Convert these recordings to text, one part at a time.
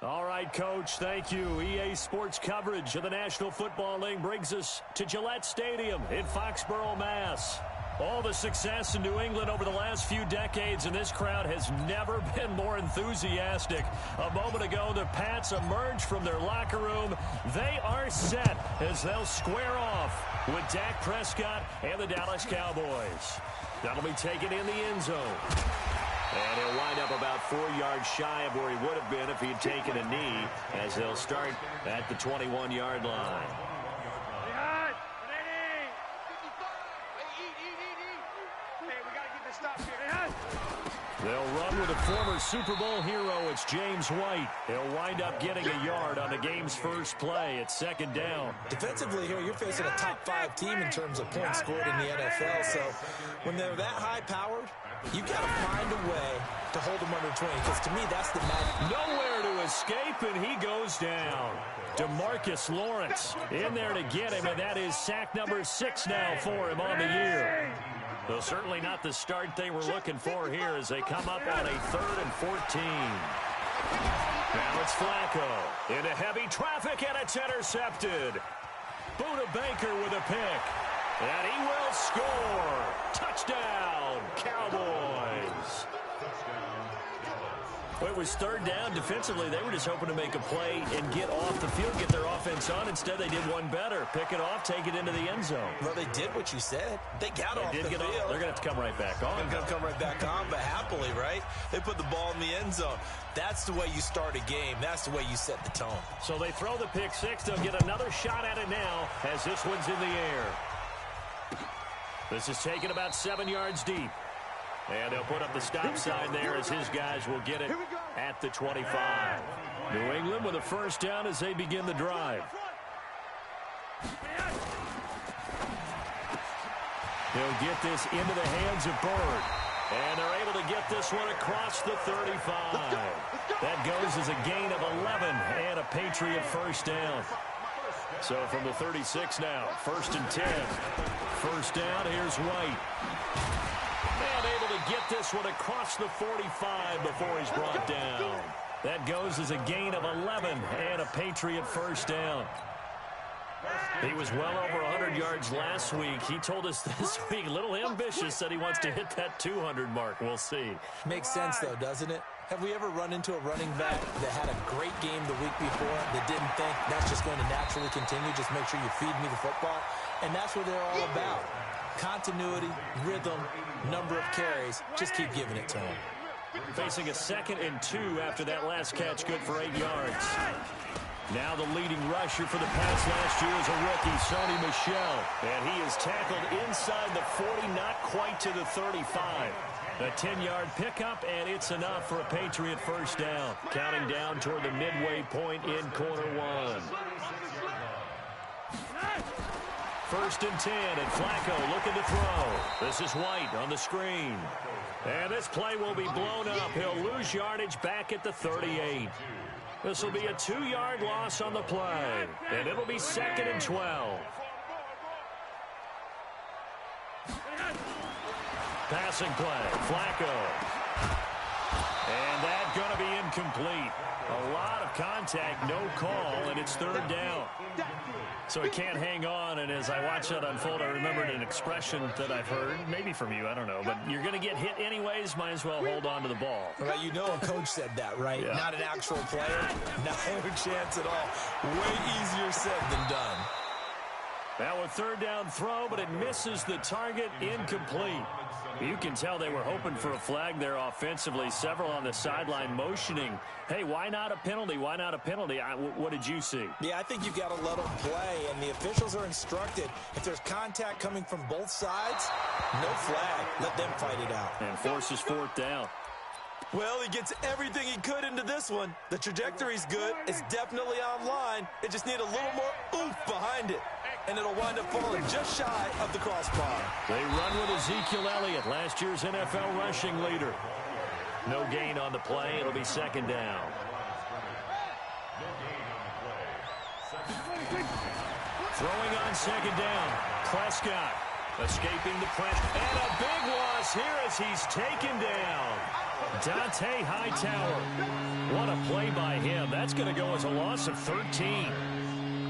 All right, Coach, thank you. EA Sports coverage of the National Football League brings us to Gillette Stadium in Foxborough, Mass. All the success in New England over the last few decades, and this crowd has never been more enthusiastic. A moment ago, the Pats emerged from their locker room. They are set as they'll square off with Dak Prescott and the Dallas Cowboys. That'll be taken in the end zone. And he'll wind up about 4 yards shy of where he would have been if he had taken a knee, as they'll start at the 21-yard line. They'll run with a former Super Bowl hero. It's James White. He'll wind up getting a yard on the game's first play. It's second down. Defensively here, you're facing a top-5 team in terms of points scored in the NFL. So when they're that high-powered, you got to find a way to hold them under 20, because to me, that's the magic. Nowhere to escape, and he goes down. DeMarcus Lawrence in there to get him, and that is sack number 6 now for him on the year. Though certainly not the start they were looking for here as they come up on a 3rd and 14. Now it's Flacco into heavy traffic, and it's intercepted. Buda Baker with a pick. And he will score. Touchdown, Cowboys. Well, it was 3rd down. Defensively, they were just hoping to make a play and get off the field, get their offense on. Instead, they did one better. Pick it off, take it into the end zone. Well, they did what you said. They got off the field. They're going to have to come right back on. They're going to come right back on, but happily, right? They put the ball in the end zone. That's the way you start a game. That's the way you set the tone. So they throw the pick 6. They'll get another shot at it now as this one's in the air. This is taken about 7 yards deep. And they'll put up the stop sign there as his guys will get it at the 25. New England with a first down as they begin the drive. They'll get this into the hands of Bird. And they're able to get this one across the 35. That goes as a gain of 11 and a Patriot first down. So from the 36 now, 1st and 10. First down, here's White. And able to get this one across the 45 before he's brought down. That goes as a gain of 11 and a Patriot first down. He was well over 100 yards last week. He told us this week, a little ambitious, said he wants to hit that 200 mark. We'll see. Makes sense, though, doesn't it? Have we ever run into a running back that had a great game the week before that didn't think that's just going to naturally continue? Just make sure you feed me the football. And that's what they're all about. Continuity, rhythm, number of carries. Just keep giving it to him. Facing a 2nd and 2 after that last catch, good for 8 yards. Now the leading rusher for the Pats last year is a rookie, Sony Michel. And he is tackled inside the 40, not quite to the 35. A 10-yard pickup, and it's enough for a Patriot first down. Counting down toward the midway point in quarter 1. 1st and 10, and Flacco looking to throw. This is White on the screen. And this play will be blown up. He'll lose yardage back at the 38. This will be a 2-yard loss on the play. And it'll be 2nd and 12. Passing play, Flacco. And that's going to be incomplete. A lot of contact, no call, and it's 3rd down. So he can't hang on, and as I watch that unfold, I remembered an expression that I've heard, maybe from you, I don't know, but you're going to get hit anyways, might as well hold on to the ball. Well, you know a coach said that, right? Yeah. Not an actual player. No chance at all. Way easier said than done. Now a 3rd down throw, but it misses the target, incomplete. You can tell they were hoping for a flag there offensively. Several on the sideline motioning. Hey, why not a penalty? Why not a penalty? What did you see? Yeah, I think you've got to let them play, and the officials are instructed. If there's contact coming from both sides, no flag. Let them fight it out. And forces 4th down. Well, he gets everything he could into this one. The trajectory's good. It's definitely online. It just needs a little more oomph behind it. And it'll wind up falling just shy of the crossbar. They run with Ezekiel Elliott, last year's NFL rushing leader. No gain on the play. It'll be 2nd down. Throwing on 2nd down. Prescott Escaping the pressure. And a big loss here as he's taken down. Dante Hightower. What a play by him. That's going to go as a loss of 13.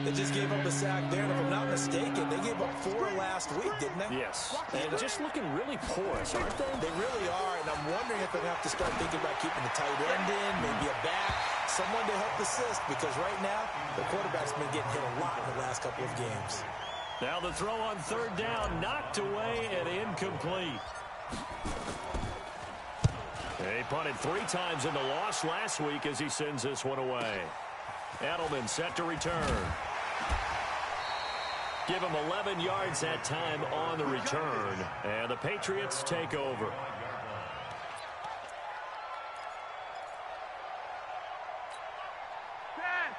They just gave up a sack there, and if I'm not mistaken, they gave up 4 last week, didn't they? Yes. And just looking really porous, aren't they? They really are, and I'm wondering if they're going to have to start thinking about keeping the tight end in, maybe a back, someone to help assist, because right now, the quarterback's been getting hit a lot in the last couple of games. Now the throw on third down, knocked away and incomplete. He punted 3 times in the loss last week as he sends this one away. Edelman set to return. Give him 11 yards that time on the return. And the Patriots take over.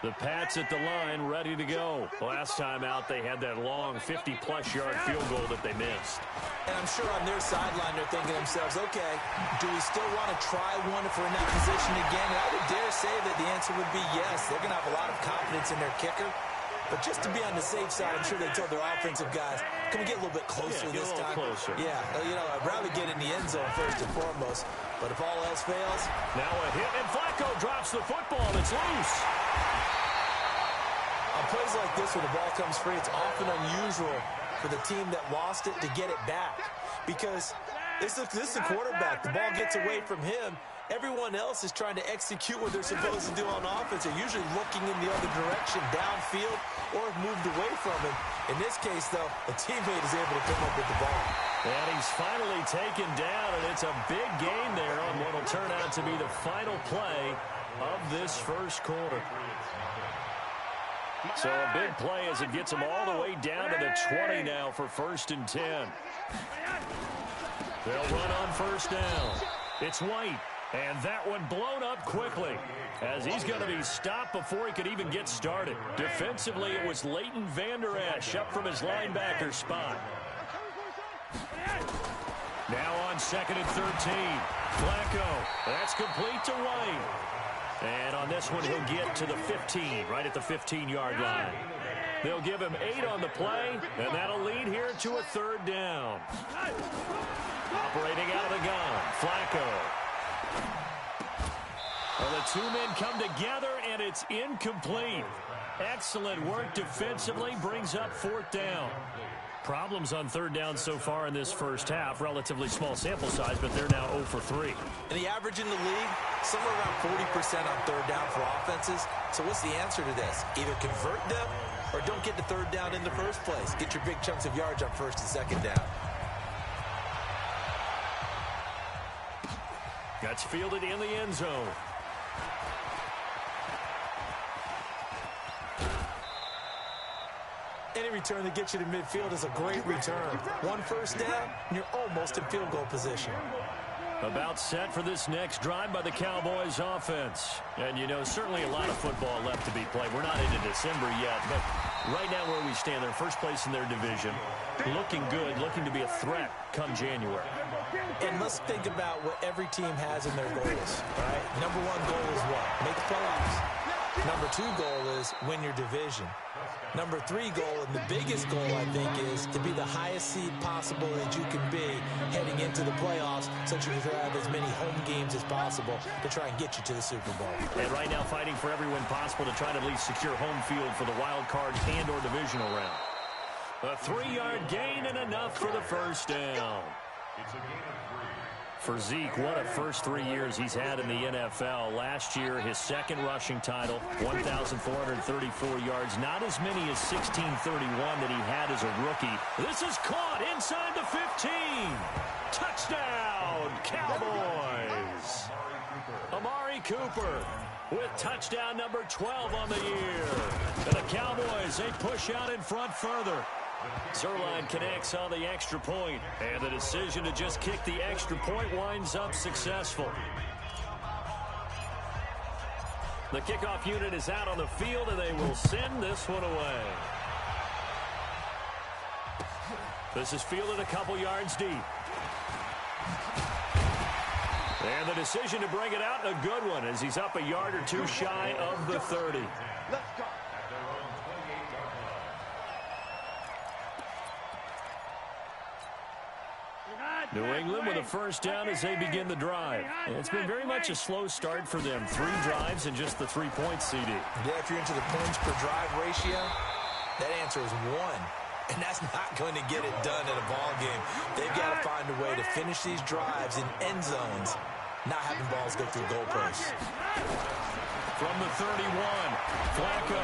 The Pats at the line, ready to go. Last time out, they had that long 50-plus yard field goal that they missed. And I'm sure on their sideline, they're thinking to themselves, okay, do we still want to try one if we're in that position again? And I would dare say that the answer would be yes. They're going to have a lot of confidence in their kicker. But just to be on the safe side, I'm sure they told their offensive guys, can we get a little bit closer this time? Closer. Yeah, you know, I'd rather get in the end zone first and foremost. But if all else fails. Now a hit, and Flacco drops the football. It's loose. On plays like this, when the ball comes free, it's often unusual for the team that lost it to get it back. Because this is the quarterback. The ball gets away from him. Everyone else is trying to execute what they're supposed to do on offense. They're usually looking in the other direction, downfield, or have moved away from him. In this case, though, a teammate is able to come up with the ball. And he's finally taken down, and it's a big gain there on what will turn out to be the final play of this first quarter. So a big play as it gets them all the way down to the 20 now for 1st and 10. They'll run on first down. It's White, and that one blown up quickly as he's going to be stopped before he could even get started. Defensively, it was Leighton Vander Esch up from his linebacker spot. Now on 2nd and 13. Flacco, that's complete to White. And on this one, he'll get to the 15, right at the 15-yard line. They'll give him 8 on the play, and that'll lead here to a 3rd down. Operating out of the gun, Flacco. Well, the 2 men come together, and it's incomplete. Excellent work defensively, brings up 4th down. Problems on 3rd down so far in this first half. Relatively small sample size, but they're now 0 for 3. And the average in the league, somewhere around 40% on 3rd down for offenses. So what's the answer to this? Either convert them or don't get the 3rd down in the first place. Get your big chunks of yards on 1st and 2nd down. That's fielded in the end zone. Any return that gets you to midfield is a great return. 1 first down, and you're almost in field goal position. About set for this next drive by the Cowboys offense. And, you know, certainly a lot of football left to be played. We're not into December yet, but right now where we stand, they're first place in their division. Looking good, looking to be a threat come January. And let's think about what every team has in their goals, all right? Number 1 goal is what? Make the playoffs. Number 2 goal is win your division. Number 3 goal, and the biggest goal, I think, is to be the highest seed possible that you can be heading into the playoffs, so that you can have as many home games as possible to try and get you to the Super Bowl. And right now fighting for every win possible to try to at least secure home field for the wild card and or divisional round. A 3-yard gain and enough for the first down. For Zeke, what a first 3 years he's had in the NFL. Last year, his 2nd rushing title, 1,434 yards. Not as many as 1,631 that he had as a rookie. This is caught inside the 15. Touchdown, Cowboys. Amari Cooper with touchdown number 12 on the year. And the Cowboys, they push out in front further. Zerline connects on the extra point, and the decision to just kick the extra point winds up successful. The kickoff unit is out on the field, and they will send this one away. This is fielded a couple yards deep. And the decision to bring it out, a good one, as he's up a yard or 2 shy of the 30. Let's go. New England with a first down as they begin the drive. And it's been very much a slow start for them. 3 drives and just the 3 points, CD. Yeah, if you're into the points per drive ratio, that answer is 1. And that's not going to get it done in a ball game. They've got to find a way to finish these drives in end zones, not having balls go through goalposts. From the 31, Flacco.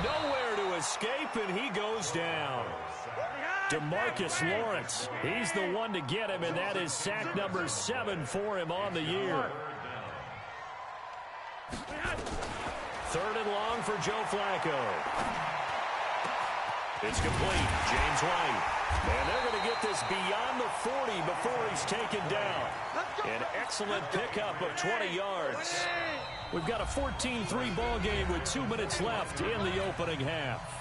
Nowhere to escape, and he goes down. DeMarcus Lawrence, he's the one to get him, and that is sack number 7 for him on the year. 3rd and long for Joe Flacco. It's complete. James White. And they're going to get this beyond the 40 before he's taken down. An excellent pickup of 20 yards. We've got a 14-3 ball game with 2 minutes left in the opening half.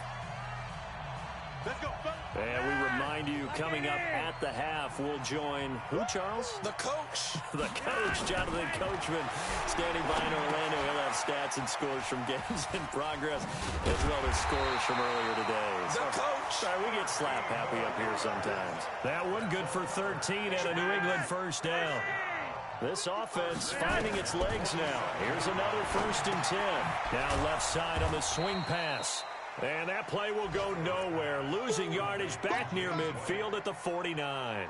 And we remind you, coming up at the half, we'll join who, Charles? The coach. The coach, Jonathan Coachman, standing by in Orlando. He'll have stats and scores from games in progress, as well as scores from earlier today. The coach. Sorry, we get slap happy up here sometimes. That one good for 13 and a New England first down. This offense finding its legs now. Here's another 1st and 10. Now left side on the swing pass. And that play will go nowhere. Losing yardage back near midfield at the 49.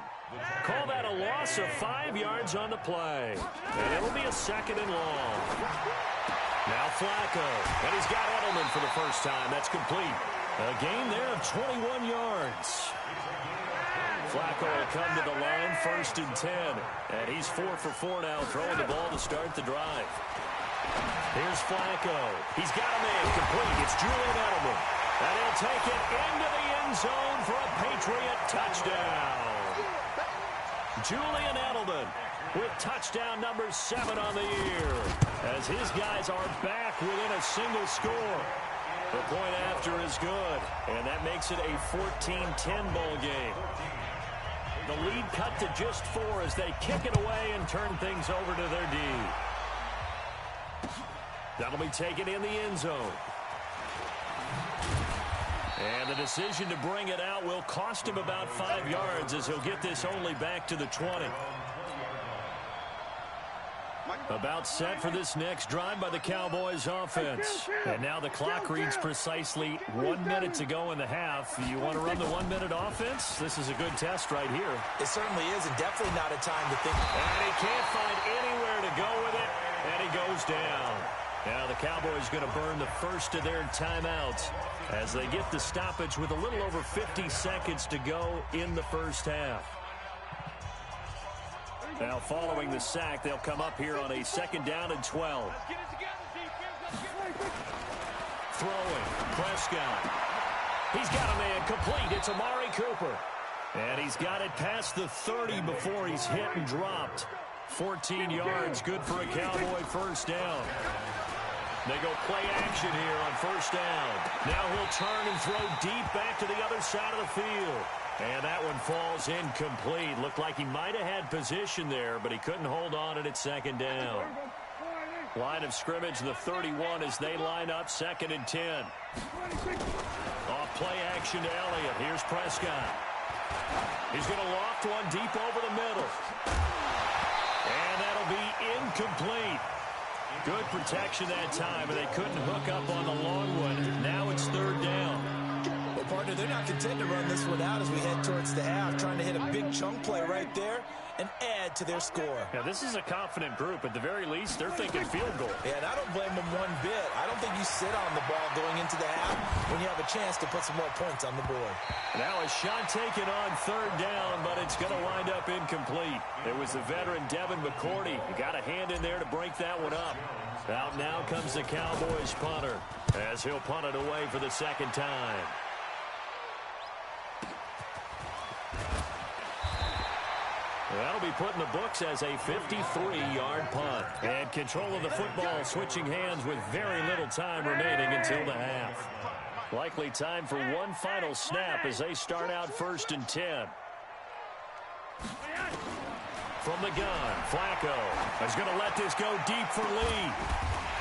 Call that a loss of 5 yards on the play. And it'll be a 2nd and long. Now Flacco. And he's got Edelman for the first time. That's complete. A gain there of 21 yards. Flacco will come to the line, 1st and 10. And he's 4 for 4 now, throwing the ball to start the drive. Here's Flacco. He's got a man complete. It's Julian Edelman. And he'll take it into the end zone for a Patriot touchdown. Julian Edelman with touchdown number 7 on the year, as his guys are back within a single score. The point after is good, and that makes it a 14-10 ball game. The lead cut to just 4 as they kick it away and turn things over to their D. That'll be taken in the end zone. And the decision to bring it out will cost him about 5 yards, as he'll get this only back to the 20. About set for this next drive by the Cowboys offense. And now the clock reads precisely 1 minute to go in the half. You want to run the 1 minute offense? This is a good test right here. It certainly is, and definitely not a time to think. And he can't find anywhere to go with it, and he goes down. Now the Cowboys going to burn the first of their timeouts as they get the stoppage with a little over 50 seconds to go in the first half. Now following the sack, they'll come up here on a 2nd down and 12. Throwing, Prescott. He's got a man complete. It's Amari Cooper. And he's got it past the 30 before he's hit and dropped. 14 yards, good for a Cowboy first down. They go play action here on first down. Now he'll turn and throw deep back to the other side of the field. And that one falls incomplete. Looked like he might have had position there, but he couldn't hold on at 2nd down. Line of scrimmage, the 31 as they line up, 2nd and 10. Off play action to Elliott. Here's Prescott. He's going to loft one deep over the middle. And that'll be incomplete. Good protection that time, and they couldn't hook up on the long one. Now it's 3rd down. Well, partner, they're not content to run this one out as we head towards the half, trying to hit a big chunk play right there and add to their score. Yeah, this is a confident group. At the very least, they're thinking field goal. Yeah, and I don't blame them one bit. I don't think you sit on the ball going into the half when you have a chance to put some more points on the board. Now a shot taken on 3rd down, but it's going to wind up incomplete. It was the veteran Devin McCourty. He got a hand in there to break that one up. Out now comes the Cowboys punter, as he'll punt it away for the 2nd time. That'll be put in the books as a 53-yard punt. And control of the football switching hands with very little time remaining until the half. Likely time for one final snap as they start out 1st and 10. From the gun, Flacco is going to let this go deep for Lee.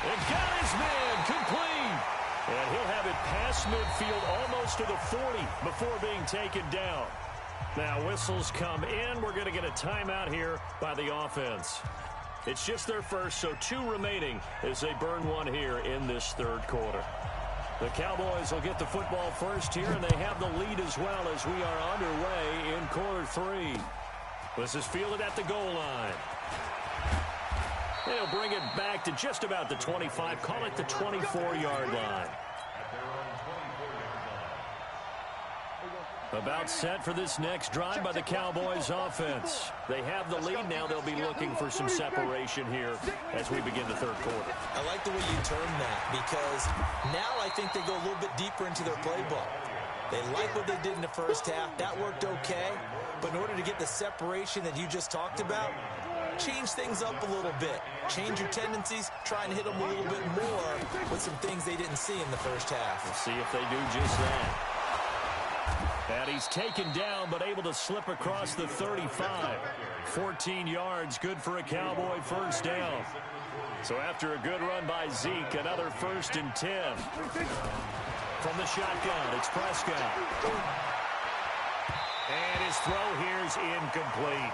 And got his man complete. And he'll have it past midfield almost to the 40 before being taken down. Now whistles come in. We're going to get a timeout here by the offense. It's just their first, so 2 remaining as they burn one here in this third quarter. The Cowboys will get the football first here, and they have the lead as well as we are underway in quarter 3. This is fielded at the goal line. They'll bring it back to just about the 25, call it the 24-yard line. About set for this next drive by the Cowboys offense. They have the lead now. They'll be looking for some separation here as we begin the third quarter. I like the way you term that because now I think they go a little bit deeper into their playbook. They like what they did in the first half. That worked okay. But in order to get the separation that you just talked about, change things up a little bit. Change your tendencies. Try and hit them a little bit more with some things they didn't see in the first half. We'll see if they do just that. And he's taken down, but able to slip across the 35. 14 yards, good for a Cowboy first down. So after a good run by Zeke, another 1st and 10. From the shotgun, it's Prescott. And his throw here's incomplete.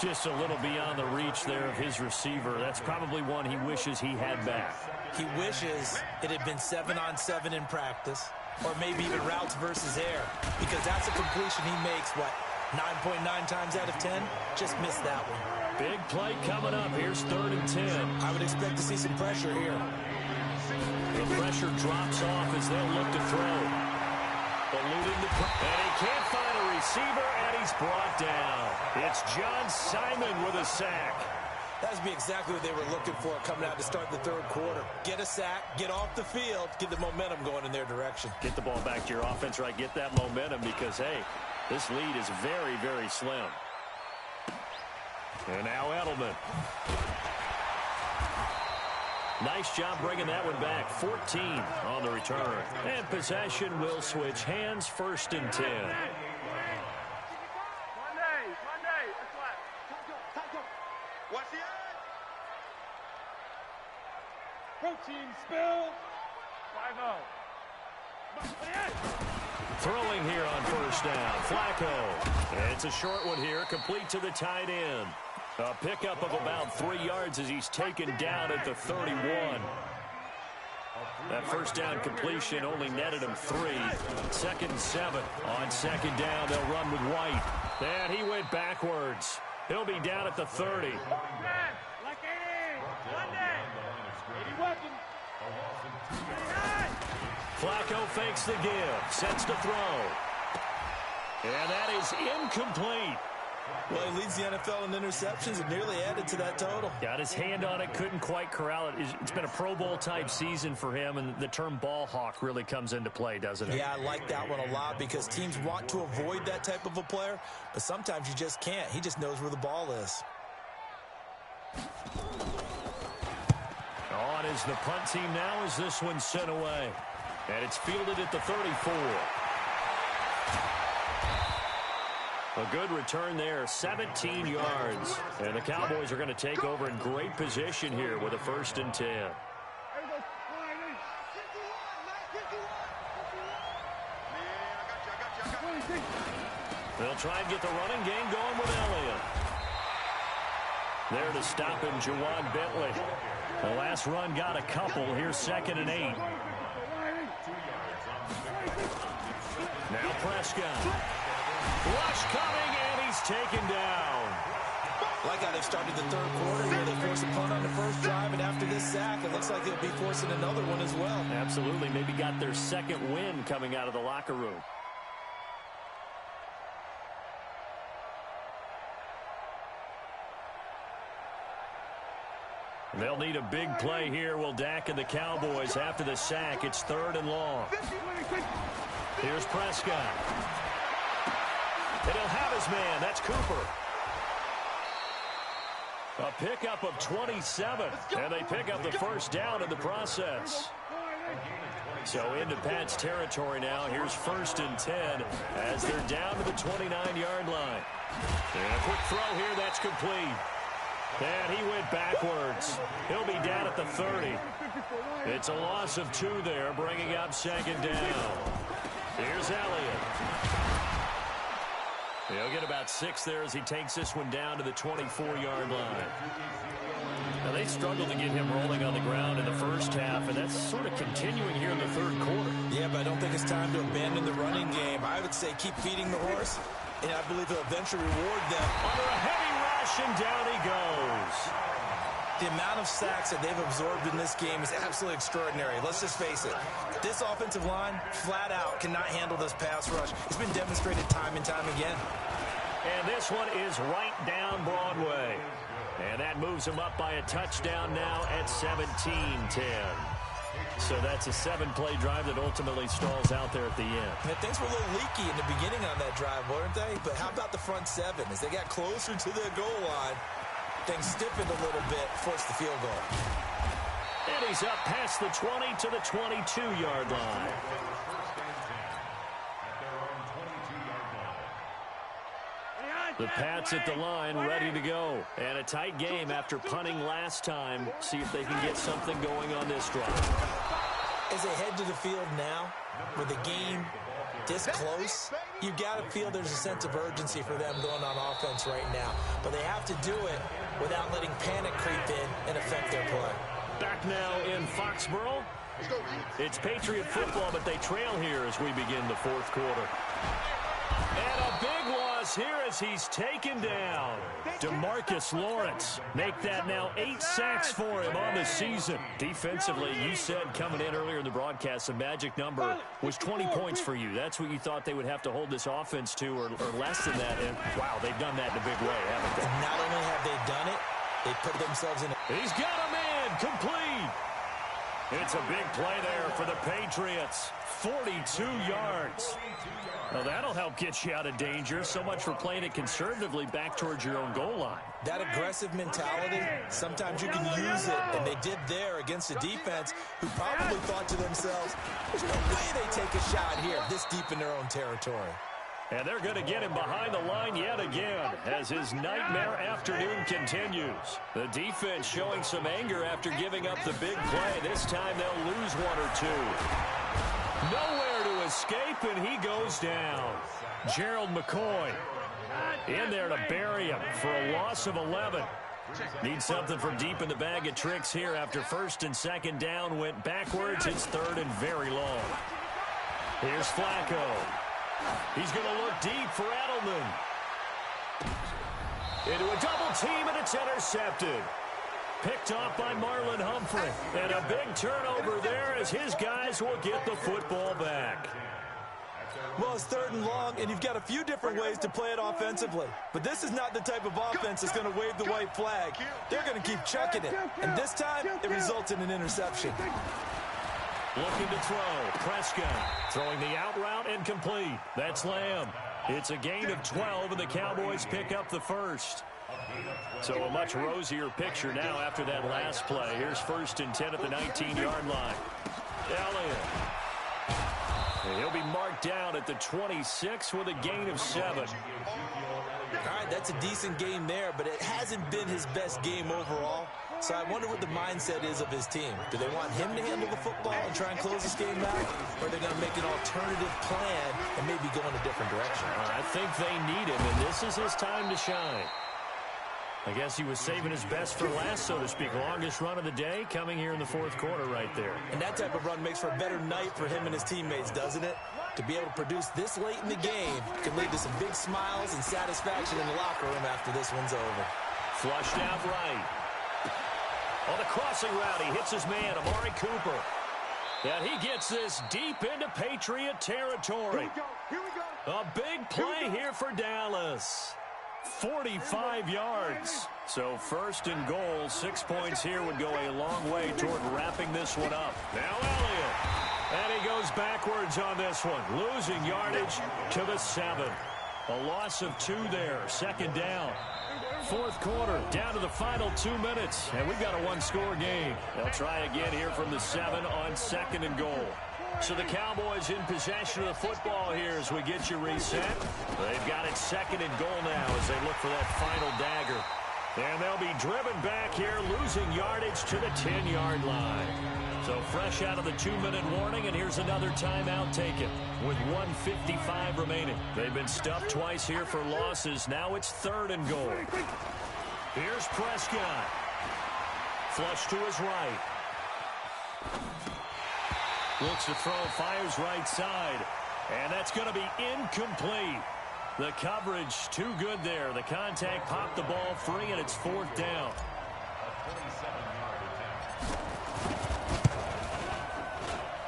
Just a little beyond the reach there of his receiver. That's probably one he wishes he had back. He wishes it had been 7-on-7 in practice, or maybe even routes versus air, because that's a completion he makes, 9.9 times out of 10? Just missed that one. Big play coming up. Here's 3rd and 10. I would expect to see some pressure here. The pressure drops off as they'll look to throw. Eluding the and he can't find a receiver, and he's brought down. It's John Simon with a sack. That would be exactly what they were looking for coming out to start the third quarter. Get a sack, get off the field, get the momentum going in their direction. Get the ball back to your offense, right? Get that momentum because, hey, this lead is very, very slim. And now Edelman. Nice job bringing that one back. 14 on the return. And possession will switch hands, 1st and 10. Protein spill. 5-0. Throwing here on 1st down. Flacco. And it's a short one here, complete to the tight end. A pickup of about 3 yards as he's taken down at the 31. That 1st down completion only netted him 3. 2nd and 7. On 2nd down, they'll run with White. And he went backwards. He'll be down at the 30. Like 80. Monday. 80 weapons. Flacco fakes the give. Sets to throw. And that is incomplete. Well, he leads the NFL in interceptions and nearly added to that total. Got his hand on it, couldn't quite corral it. It's been a Pro Bowl-type season for him, and the term ball hawk really comes into play, doesn't it? Yeah, I like that one a lot because teams want to avoid that type of a player, but sometimes you just can't. He just knows where the ball is. On is the punt team now as this one's sent away. And it's fielded at the 34. A good return there, 17 yards. And the Cowboys are going to take over in great position here with a 1st and 10. They'll try and get the running game going with Elliott. There to stop him, Jawan Bentley. The last run got a couple. Here's 2nd and 8. Now Prescott. Rush coming, and he's taken down. Like how they've started the third quarter here. They forced a punt on the first drive, and after this sack, it looks like they'll be forcing another one as well. Absolutely. Maybe got their 2nd win coming out of the locker room. They'll need a big play here. Will Dak and the Cowboys after the sack. It's 3rd and long. Here's Prescott. And he'll have his man. That's Cooper. A pickup of 27. And they pick up the 1st down in the process. So into Pat's territory now. Here's 1st and 10 as they're down to the 29-yard line. And a quick throw here. That's complete. And he went backwards. He'll be down at the 30. It's a loss of 2 there, bringing up 2nd down. Here's Elliott. He'll get about 6 there as he takes this one down to the 24-yard line. Now, they struggled to get him rolling on the ground in the first half, and that's sort of continuing here in the third quarter. Yeah, but I don't think it's time to abandon the running game. I would say keep feeding the horse, and I believe he'll eventually reward them. Under a heavy rush, and down he goes. The amount of sacks that they've absorbed in this game is absolutely extraordinary. Let's just face it. This offensive line, flat out, cannot handle this pass rush. It's been demonstrated time and time again. And this one is right down Broadway. And that moves him up by a touchdown now at 17-10. So that's a 7-play drive that ultimately stalls out there at the end. And things were a little leaky in the beginning on that drive, weren't they? But how about the front seven? As they got closer to the goal line, things stiffened a little bit, forced the field goal. And he's up past the 20 to the 22-yard line. The Pats at the line, ready to go. And a tight game after punting last time. See if they can get something going on this drive. As they head to the field now, with the game this close, you've got to feel there's a sense of urgency for them going on offense right now. But they have to do it without letting panic creep in and affect their play. Back now in Foxborough. It's Patriot football, but they trail here as we begin the fourth quarter. And a big loss here as he's taken down. DeMarcus Lawrence. Make that now 8 sacks for him on the season. Defensively, you said coming in earlier in the broadcast, the magic number was 20 points for you. That's what you thought they would have to hold this offense to, or less than that. And, wow, they've done that in a big way, haven't they? And not only have they done it, they put themselves in a... He's got a man complete. It's a big play there for the Patriots. 42 yards. Well, that'll help get you out of danger. So much for playing it conservatively back towards your own goal line. That aggressive mentality, sometimes you can use it, and they did there against a defense who probably thought to themselves, there's no way they take a shot here this deep in their own territory. And they're going to get him behind the line yet again as his nightmare afternoon continues. The defense showing some anger after giving up the big play. This time they'll lose 1 or 2. Nowhere to escape, and he goes down. Gerald McCoy in there to bury him for a loss of 11. Need something from deep in the bag of tricks here after first and second down went backwards. It's third and very long. Here's Flacco. He's going to look deep for Edelman. Into a double team, and it's intercepted. Picked off by Marlon Humphrey. And a big turnover there as his guys will get the football back. Well, it's third and long, and you've got a few different ways to play it offensively. But this is not the type of offense that's going to wave the white flag. They're going to keep chucking it. And this time, it results in an interception. Looking to throw. Prescott throwing the out route and complete. That's Lamb. It's a gain of 12, and the Cowboys pick up the first. So a much rosier picture now after that last play. Here's first and 10 at the 19-yard line. Elliott. And he'll be marked down at the 26 with a gain of 7. All right, that's a decent game there, but it hasn't been his best game overall. So I wonder what the mindset is of his team. Do they want him to handle the football and try and close this game back? Or are they going to make an alternative plan and maybe go in a different direction? I think they need him, and this is his time to shine. I guess he was saving his best for last, so to speak. Longest run of the day coming here in the fourth quarter right there. And that type of run makes for a better night for him and his teammates, doesn't it? To be able to produce this late in the game can lead to some big smiles and satisfaction in the locker room after this one's over. Flushed out right. On the crossing route, he hits his man, Amari Cooper. And he gets this deep into Patriot territory. Here we go. A big play here for Dallas. 45 yards. So first and goal, 6 points here would go a long way toward wrapping this one up. Now Elliott. And he goes backwards on this one, losing yardage to the 7. A loss of 2 there, second down. Fourth quarter, down to the final 2 minutes, and we've got a one-score game. They'll try again here from the 7 on second and goal. So the Cowboys in possession of the football here as we get you reset. They've got it second and goal now as they look for that final dagger. And they'll be driven back here, losing yardage to the 10-yard line. So fresh out of the 2-minute warning, and here's another timeout taken with 1:55 remaining. They've been stuffed twice here for losses. Now it's 3rd and goal. Here's Prescott. Flush to his right. Looks to throw, fires right side. And that's going to be incomplete. The coverage too good there. The contact popped the ball free, and it's 4th down.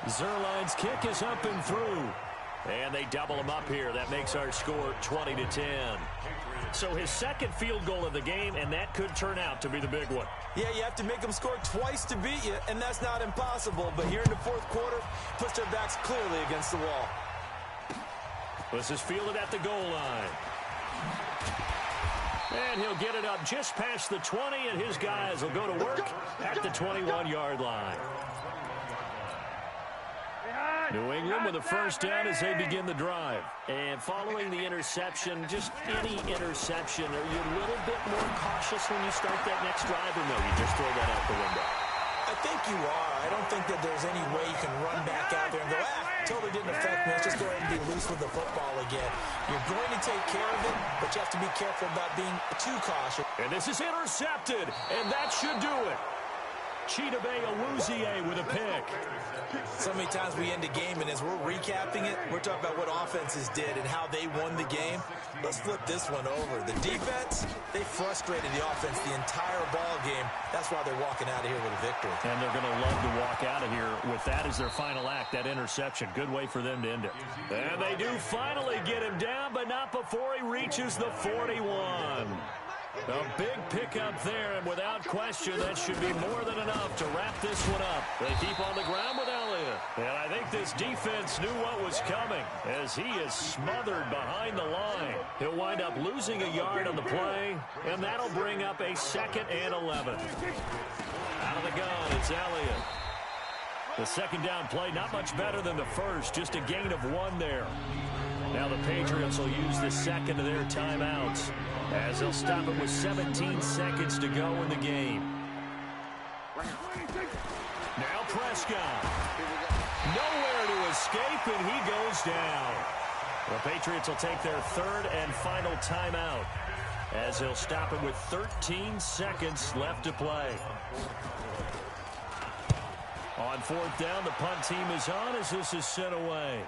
Zerline's kick is up and through. And they double him up here. That makes our score 20-10. So his second field goal of the game, and that could turn out to be the big one. Yeah, you have to make them score twice to beat you, and that's not impossible. But here in the 4th quarter, puts their backs clearly against the wall. This is fielded at the goal line. And he'll get it up just past the 20, and his guys will go to work at the 21-yard line. New England with a first down as they begin the drive. And following the interception, just any interception, are you a little bit more cautious when you start that next drive, or no, you just throw that out the window? I think you are. I don't think that there's any way you can run back out there and go, totally didn't affect me. Let's just go ahead and be loose with the football again. You're going to take care of it, but you have to be careful about being too cautious. And this is intercepted, and that should do it. Chidobe Awuzie with a pick. So many times we end a game, and as we're recapping it, we're talking about what offenses did and how they won the game. Let's flip this one over. The defense, they frustrated the offense the entire ball game. That's why they're walking out of here with a victory. And they're going to love to walk out of here with that as their final act, that interception. Good way for them to end it. And they do finally get him down, but not before he reaches the 41. A big pickup there, and without question, that should be more than enough to wrap this one up. They keep on the ground with Elliott. And I think this defense knew what was coming as he is smothered behind the line. He'll wind up losing a yard on the play, and that'll bring up a 2nd and 11. Out of the gun, it's Elliott. The second down play, not much better than the first, just a gain of 1 there. Now the Patriots will use the second of their timeouts as they'll stop it with 17 seconds to go in the game. Now Prescott. Nowhere to escape, and he goes down. The Patriots will take their 3rd and final timeout as they'll stop it with 13 seconds left to play. On 4th down, the punt team is on as this is sent away.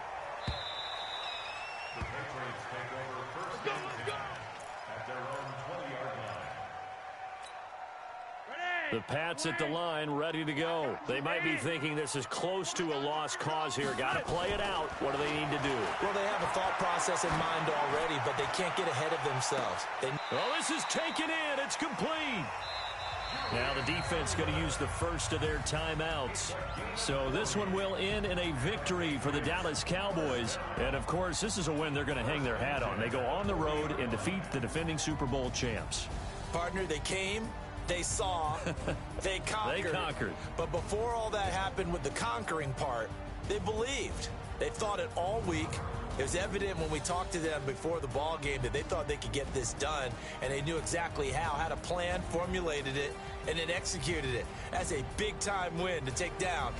The Pats at the line, ready to go. They might be thinking this is close to a lost cause here. Got to play it out. What do they need to do? Well, they have a thought process in mind already, but they can't get ahead of themselves. Oh, this is taken in. It's complete. Now the defense going to use the first of their timeouts. So this one will end in a victory for the Dallas Cowboys. And, of course, this is a win they're going to hang their hat on. They go on the road and defeat the defending Super Bowl champs. Partner, they came. They saw, they conquered. They conquered. But before all that happened with the conquering part, they believed. They thought it all week. It was evident when we talked to them before the ball game that they thought they could get this done, and they knew exactly how, had a plan, formulated it, and then executed it. That's a big-time win to take down